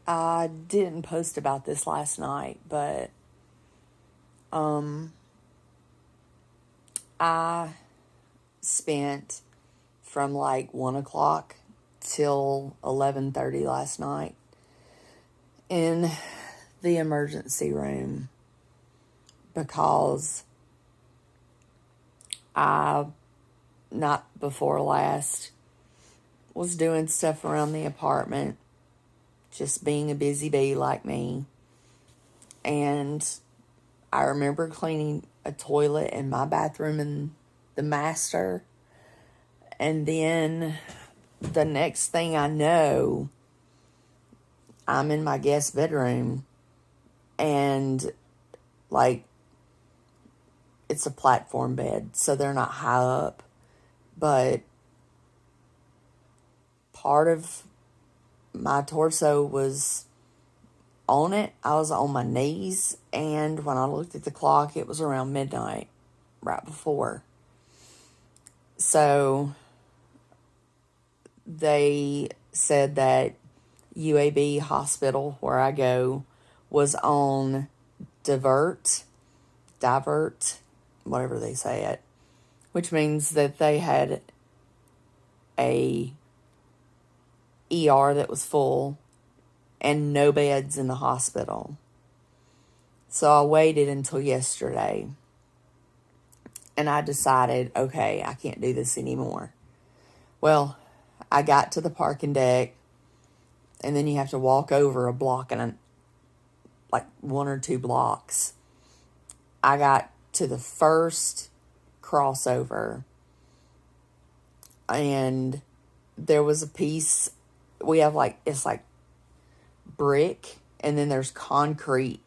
I didn't post about this last night, but I spent from like 1 o'clock till 11:30 last night in the emergency room because I, not before last, was doing stuff around the apartment, just being a busy bee like me. And I remember cleaning a toilet in my bathroom in the master. And then the next thing I know, I'm in my guest bedroom and like it's a platform bed, so they're not high up, but part of my torso was on it. I was on my knees, and when I looked at the clock, it was around midnight, right before. So they said that UAB hospital, where I go, was on divert, whatever they say it, which means that they had a ER that was full and no beds in the hospital. So I waited until yesterday and I decided, okay, I can't do this anymore. Well, I got to the parking deck and then you have to walk over a block and like 1 or 2 blocks. I got to the first crossover and there was a piece, we have like, it's like brick and then there's concrete,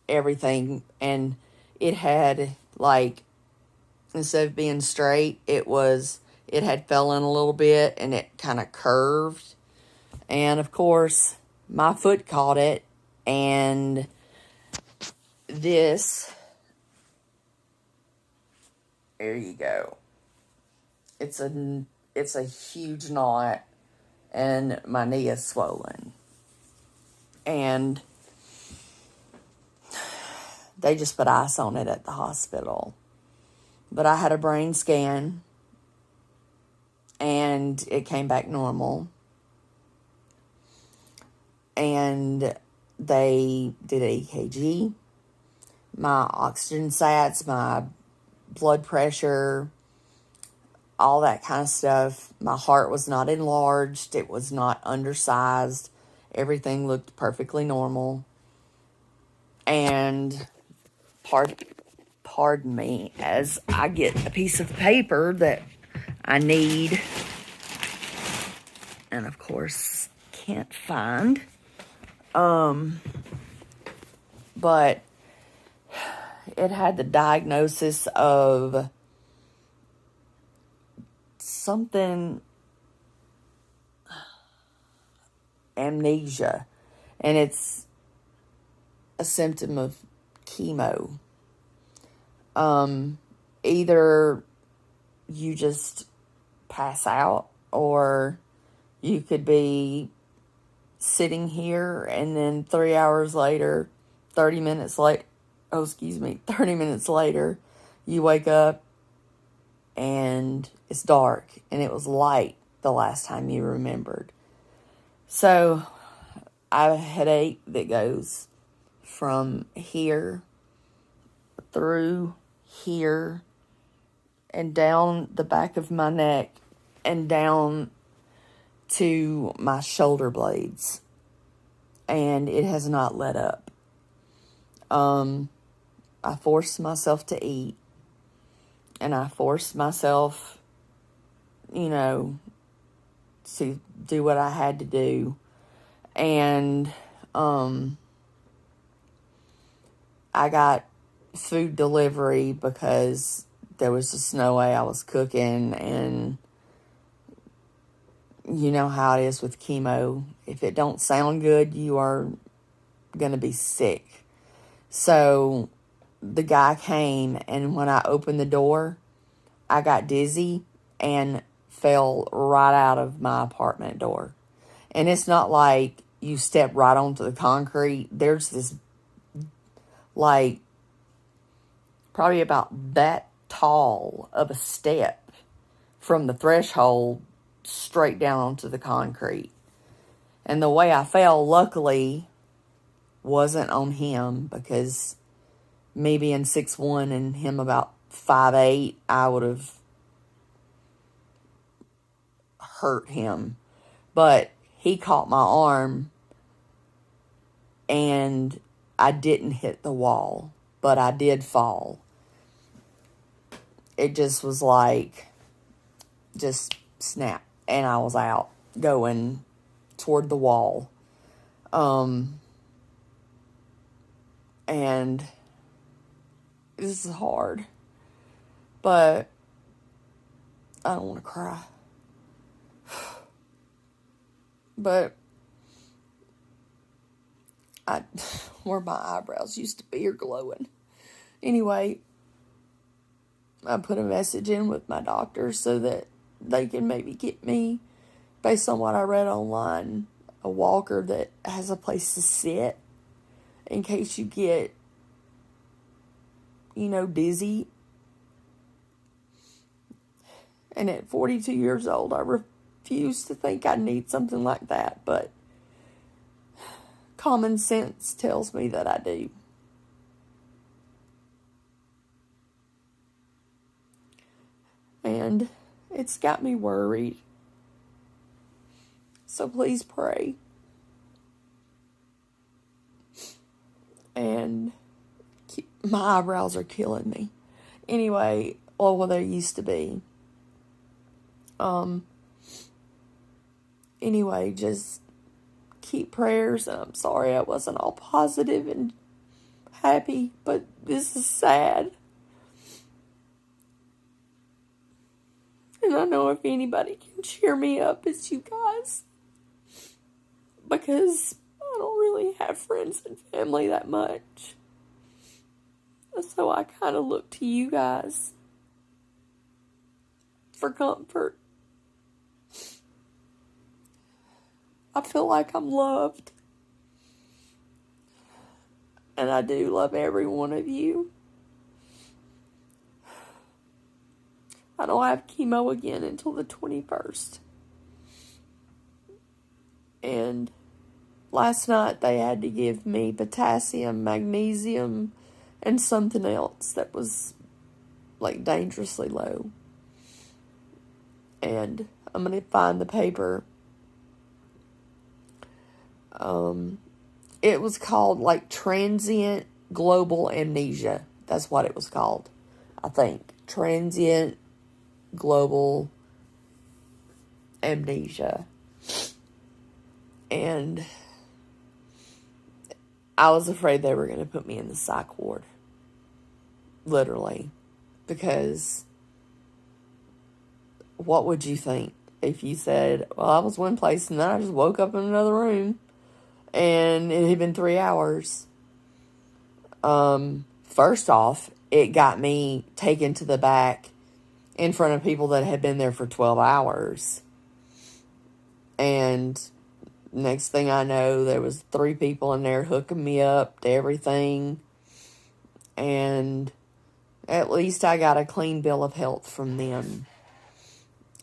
everything, and it had like, instead of being straight, it had fell in a little bit and it kind of curved, and of course my foot caught it, and this, there you go, it's a huge knot and my knee is swollen. And they just put ice on it at the hospital. But I had a brain scan and it came back normal. And they did an EKG, my oxygen sats, my blood pressure, all that kind of stuff. My heart was not enlarged. It was not undersized. Everything looked perfectly normal. And pardon me as I get a piece of paper that I need, and of course can't find. But it had the diagnosis of something, amnesia, and it's a symptom of chemo. Either you just pass out, or you could be sitting here and then 3 hours later, 30 minutes later, 30 minutes later, you wake up and it's dark and it was light the last time you remembered. So I have a headache that goes from here through here and down the back of my neck and down to my shoulder blades, and it has not let up. I forced myself to eat, and I forced myself, to do what I had to do, and I got food delivery because there was just no way I was cooking, and you know how it is with chemo. If it don't sound good, you are going to be sick. So the guy came, and when I opened the door, I got dizzy and fell right out of my apartment door. And it's not like you step right onto the concrete. There's this, like, probably about that tall of a step from the threshold straight down onto the concrete. And the way I fell, luckily, wasn't on him, because me being 6'1" and him about 5'8", I would have hurt him. But he caught my arm, and I didn't hit the wall, but I did fall. It just was like, just snap, and I was out going toward the wall. And this is hard, but I don't want to cry. But where my eyebrows used to be are glowing. Anyway, I put a message in with my doctor so that they can maybe get me, based on what I read online, a walker that has a place to sit in case you get, dizzy. And at 42 years old, I refuse to think I need something like that, but common sense tells me that I do. And it's got me worried. So please pray. And my eyebrows are killing me. Anyway, well, they used to be. Anyway, just keep prayers. And I'm sorry I wasn't all positive and happy, but this is sad. And I know if anybody can cheer me up, it's you guys. Because I don't really have friends and family that much. So I kind of look to you guys for comfort. I feel like I'm loved. And I do love every one of you. I don't have chemo again until the 21st. And last night they had to give me potassium, magnesium, and something else that was like dangerously low. And I'm going to find the paper. It was called like transient global amnesia. That's what it was called, I think. Transient global amnesia. And I was afraid they were going to put me in the psych ward. Literally. Because what would you think if you said, well, I was one place and then I just woke up in another room and it had been 3 hours? First off, it got me taken to the back in front of people that had been there for 12 hours. And next thing I know, there was 3 people in there hooking me up to everything. And at least I got a clean bill of health from them.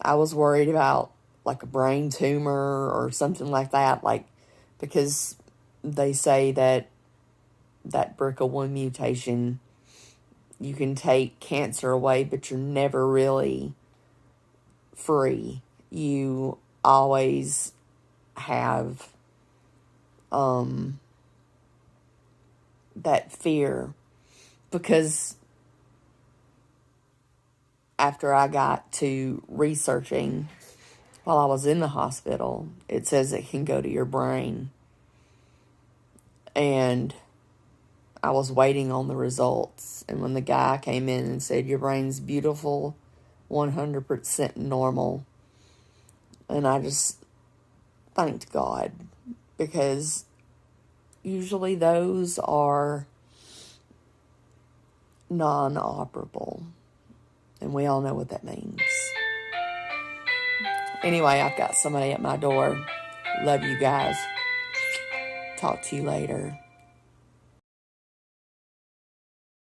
I was worried about like a brain tumor or something like that, because they say that BRCA1 mutation, you can take cancer away, but you're never really free. You always have that fear, because after I got to researching while I was in the hospital, it says it can go to your brain. And I was waiting on the results. And when the guy came in and said, your brain's beautiful, 100% normal. And I just thanked God, because usually those are non-operable. And we all know what that means. Anyway, I've got somebody at my door. Love you guys. Talk to you later.